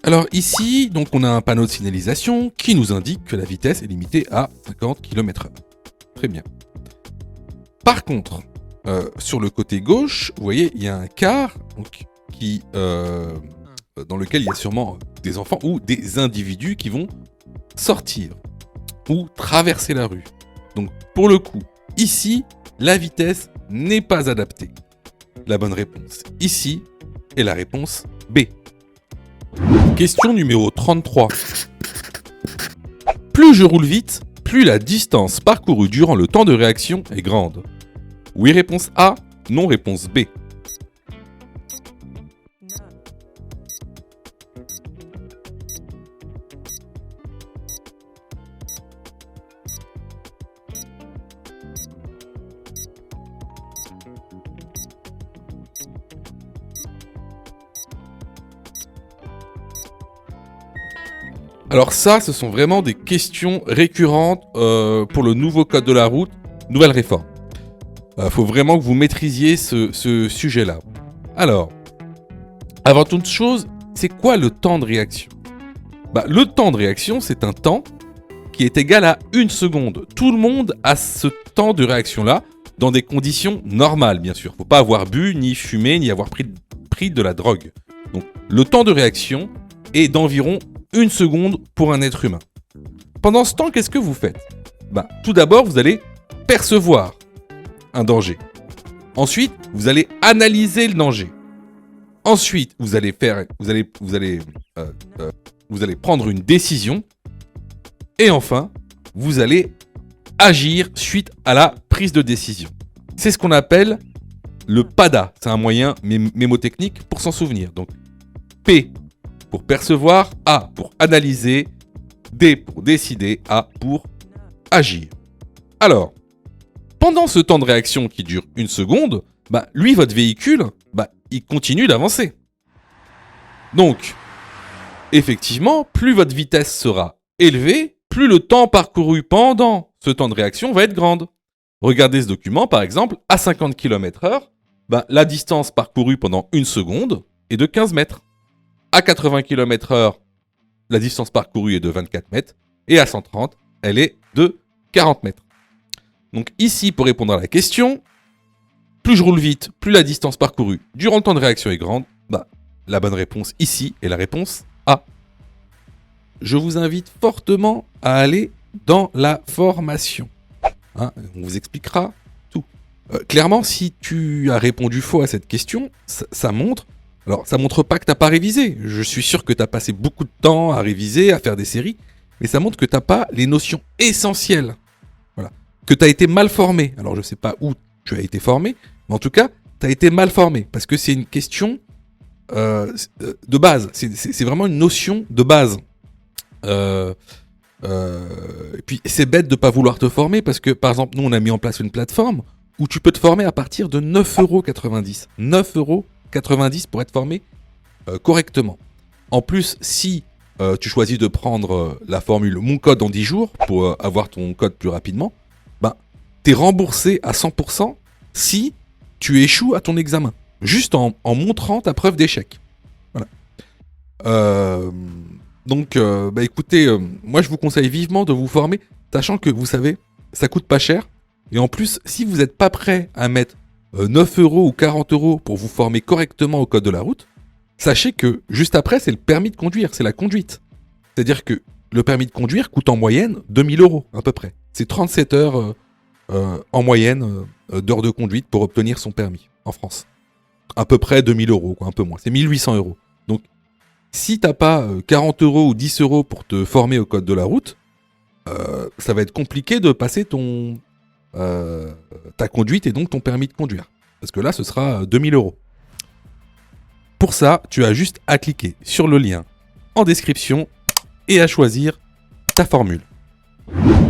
Alors ici, donc on a un panneau de signalisation qui nous indique que la vitesse est limitée à 50 km/h. Très bien. Par contre, sur le côté gauche, vous voyez, il y a un car donc, dans lequel il y a sûrement des enfants ou des individus qui vont sortir ou traverser la rue. Donc pour le coup, ici, la vitesse n'est pas adaptée. La bonne réponse ici est la réponse B. Question numéro 33. Plus je roule vite, plus la distance parcourue durant le temps de réaction est grande. Oui, réponse A. Non, réponse B. Alors ça, ce sont vraiment des questions récurrentes pour le nouveau code de la route, nouvelle réforme. Faut vraiment que vous maîtrisiez ce sujet-là. Alors, avant toute chose, c'est quoi le temps de réaction ? Le temps de réaction, c'est un temps qui est égal à 1 seconde. Tout le monde a ce temps de réaction-là, dans des conditions normales, bien sûr. Faut pas avoir bu, ni fumé, ni avoir pris de la drogue. Donc, le temps de réaction est d'environ 1 seconde pour un être humain. Pendant ce temps, qu'est-ce que vous faites ? Tout d'abord, vous allez percevoir un danger. Ensuite, vous allez analyser le danger. Ensuite, vous allez prendre une décision. Et enfin, vous allez agir suite à la prise de décision. C'est ce qu'on appelle le PADA. C'est un moyen mémotechnique pour s'en souvenir. Donc, P pour percevoir, A pour analyser, D pour décider, A pour agir. Alors, pendant ce temps de réaction qui dure 1 seconde, lui, votre véhicule, il continue d'avancer. Donc, effectivement, plus votre vitesse sera élevée, plus le temps parcouru pendant ce temps de réaction va être grande. Regardez ce document, par exemple, à 50 km/h, la distance parcourue pendant 1 seconde est de 15 mètres. À 80 km/h, la distance parcourue est de 24 mètres. Et à 130, elle est de 40 mètres. Donc ici, pour répondre à la question, plus je roule vite, plus la distance parcourue durant le temps de réaction est grande. La bonne réponse ici est la réponse A. Je vous invite fortement à aller dans la formation. On vous expliquera tout. Clairement, si tu as répondu faux à cette question, ça montre... Alors, ça montre pas que t'as pas révisé. Je suis sûr que t'as passé beaucoup de temps à réviser, à faire des séries, mais ça montre que t'as pas les notions essentielles. Voilà. Que t'as été mal formé. Alors, je sais pas où tu as été formé, mais en tout cas, t'as été mal formé, parce que c'est une question de base. C'est vraiment une notion de base. Et puis, c'est bête de pas vouloir te former, parce que, par exemple, nous, on a mis en place une plateforme où tu peux te former à partir de 9,90 €. 9,90 € pour être formé correctement. En plus, si tu choisis de prendre la formule Mon code en 10 jours pour avoir ton code plus rapidement, t'es remboursé à 100% si tu échoues à ton examen. Juste en montrant ta preuve d'échec. Voilà. Donc, écoutez, moi je vous conseille vivement de vous former, sachant que vous savez, ça coûte pas cher. Et en plus, si vous n'êtes pas prêt à mettre 9 € ou 40 € pour vous former correctement au code de la route, sachez que juste après, c'est le permis de conduire, c'est la conduite. C'est-à-dire que le permis de conduire coûte en moyenne 2000 € à peu près. C'est 37 heures en moyenne d'heures de conduite pour obtenir son permis en France. À peu près 2000 €, un peu moins. C'est 1800 €. Donc, si t'as pas 40 € ou 10 € pour te former au code de la route, ça va être compliqué de passer ta conduite et donc ton permis de conduire. Parce que là, ce sera 2000 €. Pour ça, tu as juste à cliquer sur le lien en description et à choisir ta formule.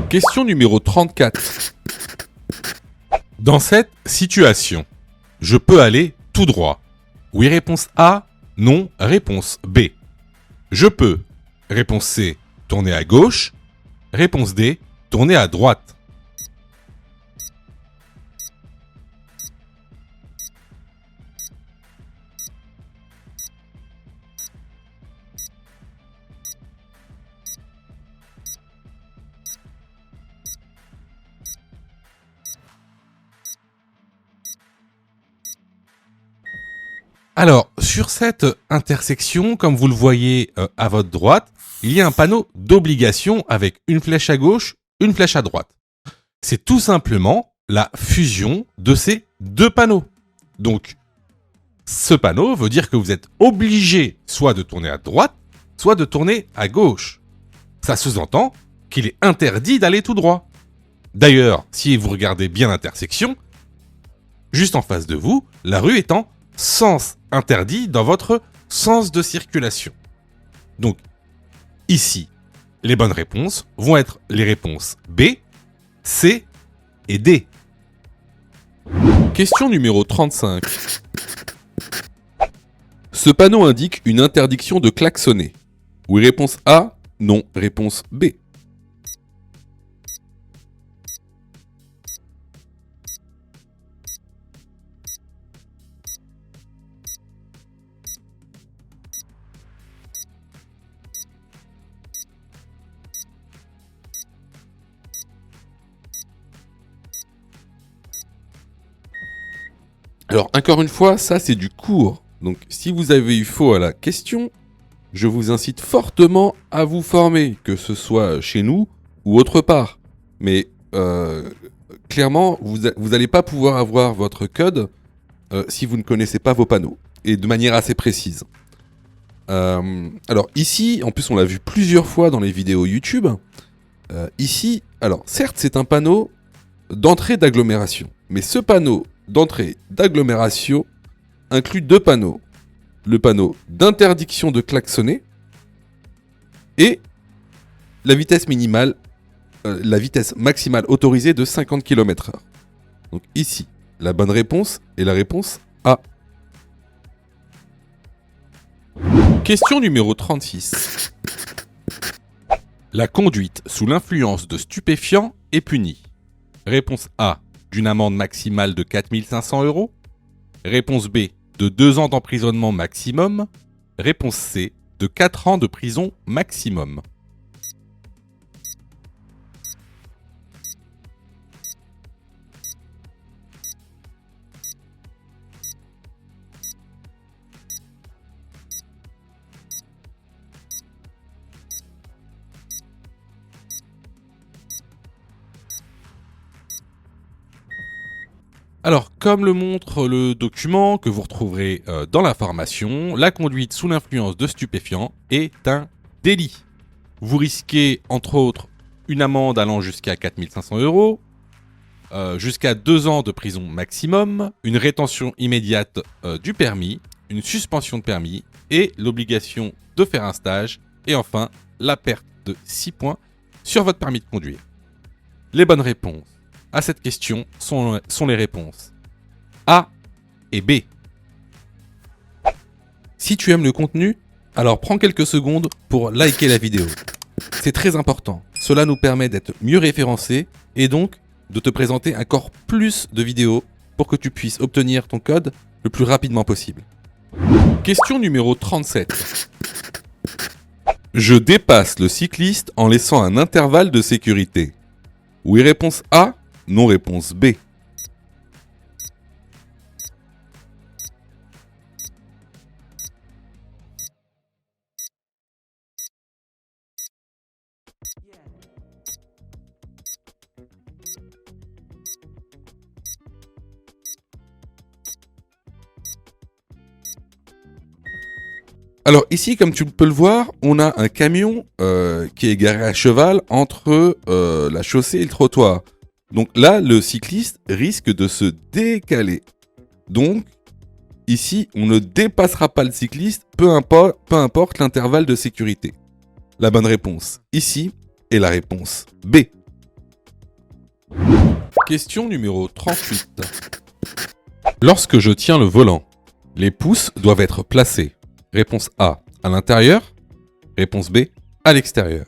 Question numéro 34. Dans cette situation, je peux aller tout droit. Oui, réponse A. Non, réponse B. Je peux. Réponse C. Tourner à gauche. Réponse D. Tourner à droite. Alors, sur cette intersection, comme vous le voyez à votre droite, il y a un panneau d'obligation avec une flèche à gauche, une flèche à droite. C'est tout simplement la fusion de ces deux panneaux. Donc, ce panneau veut dire que vous êtes obligé soit de tourner à droite, soit de tourner à gauche. Ça sous-entend qu'il est interdit d'aller tout droit. D'ailleurs, si vous regardez bien l'intersection, juste en face de vous, la rue étant sens interdit dans votre sens de circulation. Donc, ici, les bonnes réponses vont être les réponses B, C et D. Question numéro 35. Ce panneau indique une interdiction de klaxonner. Oui, réponse A, non, réponse B. Alors, encore une fois, ça c'est du cours. Donc, si vous avez eu faux à la question, je vous incite fortement à vous former, que ce soit chez nous ou autre part. Mais clairement, vous n'allez pas pouvoir avoir votre code si vous ne connaissez pas vos panneaux, et de manière assez précise. Alors ici, en plus on l'a vu plusieurs fois dans les vidéos YouTube, ici, alors certes c'est un panneau d'entrée d'agglomération, mais ce panneau d'entrée d'agglomération inclut deux panneaux. Le panneau d'interdiction de klaxonner et la vitesse minimale, la vitesse maximale autorisée de 50 km/h. Donc ici, la bonne réponse est la réponse A. Question numéro 36. La conduite sous l'influence de stupéfiants est punie. Réponse A, d'une amende maximale de 4 500 €. Réponse B, de 2 ans d'emprisonnement maximum. Réponse C, de 4 ans de prison maximum. Alors, comme le montre le document que vous retrouverez dans l'information, la conduite sous l'influence de stupéfiants est un délit. Vous risquez, entre autres, une amende allant jusqu'à 4 500 €, jusqu'à 2 ans de prison maximum, une rétention immédiate du permis, une suspension de permis et l'obligation de faire un stage, et enfin, la perte de 6 points sur votre permis de conduire. Les bonnes réponses à cette question sont les réponses A et B. Si tu aimes le contenu, alors prends quelques secondes pour liker la vidéo. C'est très important. Cela nous permet d'être mieux référencés et donc de te présenter encore plus de vidéos pour que tu puisses obtenir ton code le plus rapidement possible. Question numéro 37. Je dépasse le cycliste en laissant un intervalle de sécurité. Oui, réponse A. Non, réponse B. Alors ici, comme tu peux le voir, on a un camion qui est garé à cheval entre la chaussée et le trottoir. Donc là, le cycliste risque de se décaler. Donc, ici, on ne dépassera pas le cycliste, peu importe l'intervalle de sécurité. La bonne réponse, ici, est la réponse B. Question numéro 38. Lorsque je tiens le volant, les pouces doivent être placés. Réponse A, à l'intérieur. Réponse B, à l'extérieur.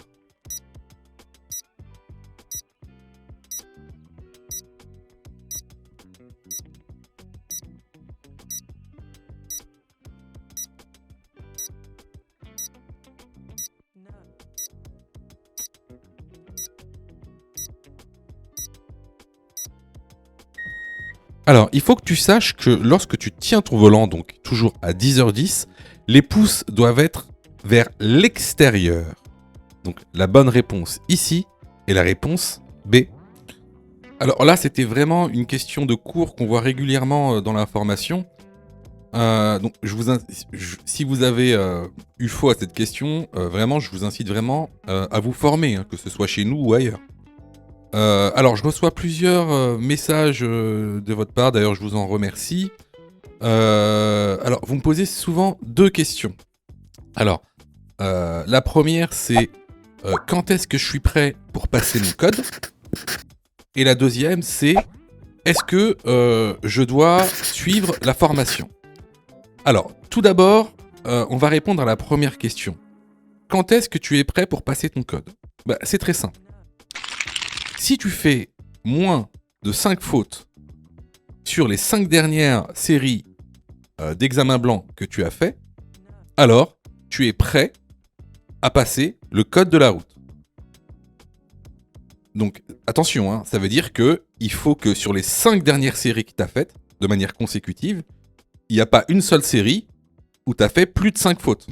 Alors, il faut que tu saches que lorsque tu tiens ton volant, donc toujours à 10h10, les pouces doivent être vers l'extérieur. Donc, la bonne réponse ici est la réponse B. Alors là, c'était vraiment une question de cours qu'on voit régulièrement dans l'information. Donc, si vous avez eu faux à cette question, vraiment, je vous incite vraiment à vous former, hein, que ce soit chez nous ou ailleurs. Alors, je reçois plusieurs messages de votre part. D'ailleurs, je vous en remercie. Alors, vous me posez souvent deux questions. Alors, la première, c'est quand est-ce que je suis prêt pour passer mon code? Et la deuxième, c'est est-ce que je dois suivre la formation? Alors, tout d'abord, on va répondre à la première question. Quand est-ce que tu es prêt pour passer ton code? C'est très simple. Si tu fais moins de 5 fautes sur les 5 dernières séries d'examens blancs que tu as fait, alors tu es prêt à passer le code de la route. Donc attention, ça veut dire qu'il faut que sur les 5 dernières séries que tu as faites, de manière consécutive, il n'y a pas une seule série où tu as fait plus de 5 fautes.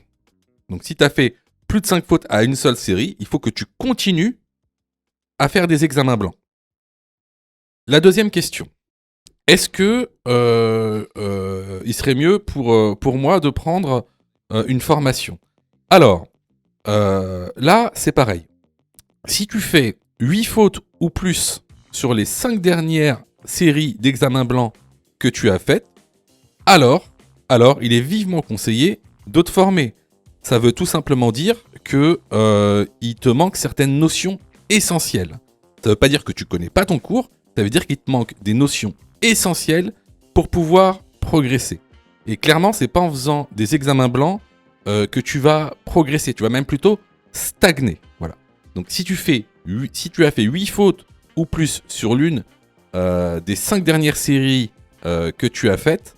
Donc si tu as fait plus de 5 fautes à une seule série, il faut que tu continues à faire des examens blancs. La deuxième question. Est-ce que il serait mieux pour moi de prendre une formation? Alors, là, c'est pareil. Si tu fais 8 fautes ou plus sur les 5 dernières séries d'examens blancs que tu as faites, alors, il est vivement conseillé de te former. Ça veut tout simplement dire que il te manque certaines notions essentielles. Ça veut pas dire que tu connais pas ton cours, ça veut dire qu'il te manque des notions essentielles pour pouvoir progresser. Et clairement, c'est pas en faisant des examens blancs que tu vas progresser, tu vas même plutôt stagner. Voilà. Donc si tu as fait 8 fautes ou plus sur l'une des 5 dernières séries que tu as faites,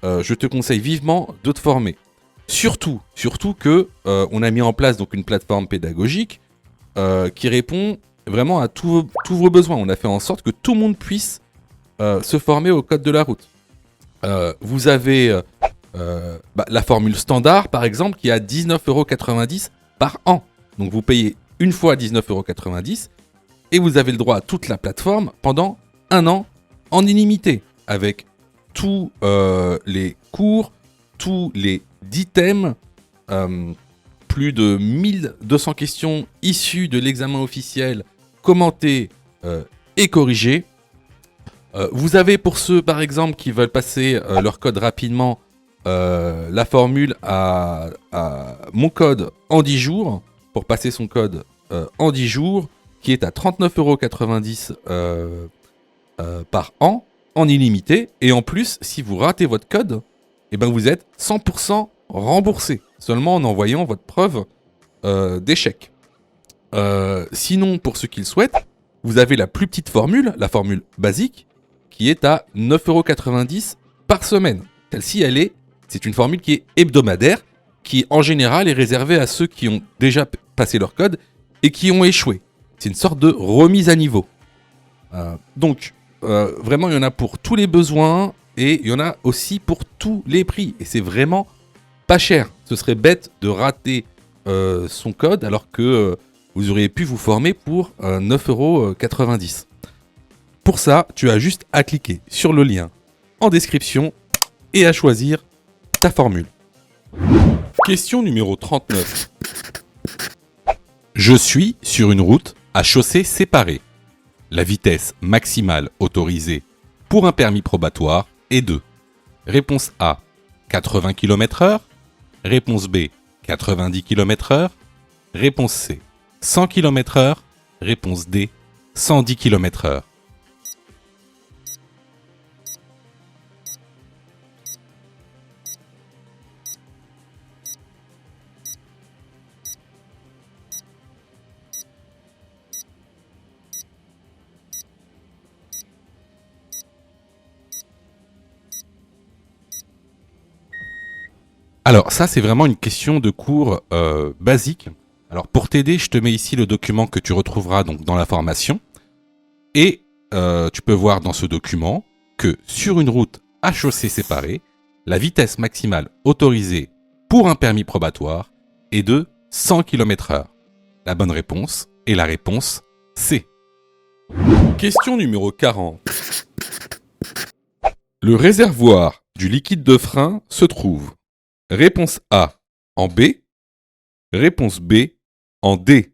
je te conseille vivement de te former. Surtout que on a mis en place donc une plateforme pédagogique qui répond vraiment à tous vos besoins. On a fait en sorte que tout le monde puisse se former au code de la route. Vous avez la formule standard, par exemple, qui est à 19,90 € par an. Donc vous payez une fois 19,90 € et vous avez le droit à toute la plateforme pendant un an en illimité, avec tous les cours, tous les 10 thèmes, plus de 1200 questions issues de l'examen officiel, commentées et corrigées. Vous avez pour ceux par exemple qui veulent passer leur code rapidement la formule à mon code en 10 jours pour passer son code en 10 jours qui est à 39,90 € par an en illimité. Et en plus, si vous ratez votre code, vous êtes 100% remboursé seulement en envoyant votre preuve d'échec. Sinon, pour ceux qui le souhaitent, vous avez la plus petite formule, la formule basique, qui est à 9,90 € par semaine. Celle-ci, c'est une formule qui est hebdomadaire, qui en général est réservée à ceux qui ont déjà passé leur code et qui ont échoué. C'est une sorte de remise à niveau. Donc, vraiment, il y en a pour tous les besoins et il y en a aussi pour tous les prix. Et c'est vraiment pas cher. Ce serait bête de rater son code alors que vous auriez pu vous former pour 9,90 €. Pour ça, tu as juste à cliquer sur le lien en description et à choisir ta formule. Question numéro 39. Je suis sur une route à chaussée séparée. La vitesse maximale autorisée pour un permis probatoire est de réponse A, 80 km/h, réponse B, 90 km/h, réponse C, 100 km/h, réponse D, 110 km/h. Alors ça, c'est vraiment une question de cours basique. Alors pour t'aider, je te mets ici le document que tu retrouveras donc dans la formation. Et tu peux voir dans ce document que sur une route à chaussée séparée, la vitesse maximale autorisée pour un permis probatoire est de 100 km/h. La bonne réponse est la réponse C. Question numéro 40. Le réservoir du liquide de frein se trouve réponse A en B, réponse B en D.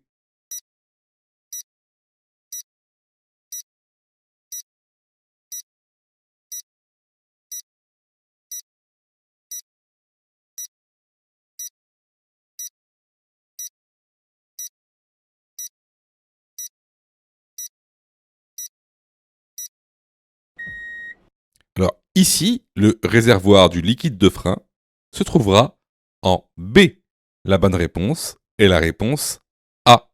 Ici, le réservoir du liquide de frein se trouvera en B. La bonne réponse est la réponse A.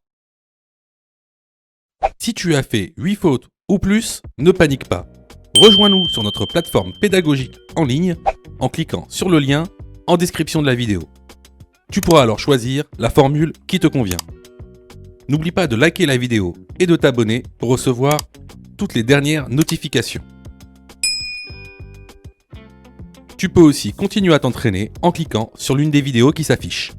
Si tu as fait 8 fautes ou plus, ne panique pas. Rejoins-nous sur notre plateforme pédagogique en ligne en cliquant sur le lien en description de la vidéo. Tu pourras alors choisir la formule qui te convient. N'oublie pas de liker la vidéo et de t'abonner pour recevoir toutes les dernières notifications. Tu peux aussi continuer à t'entraîner en cliquant sur l'une des vidéos qui s'affichent.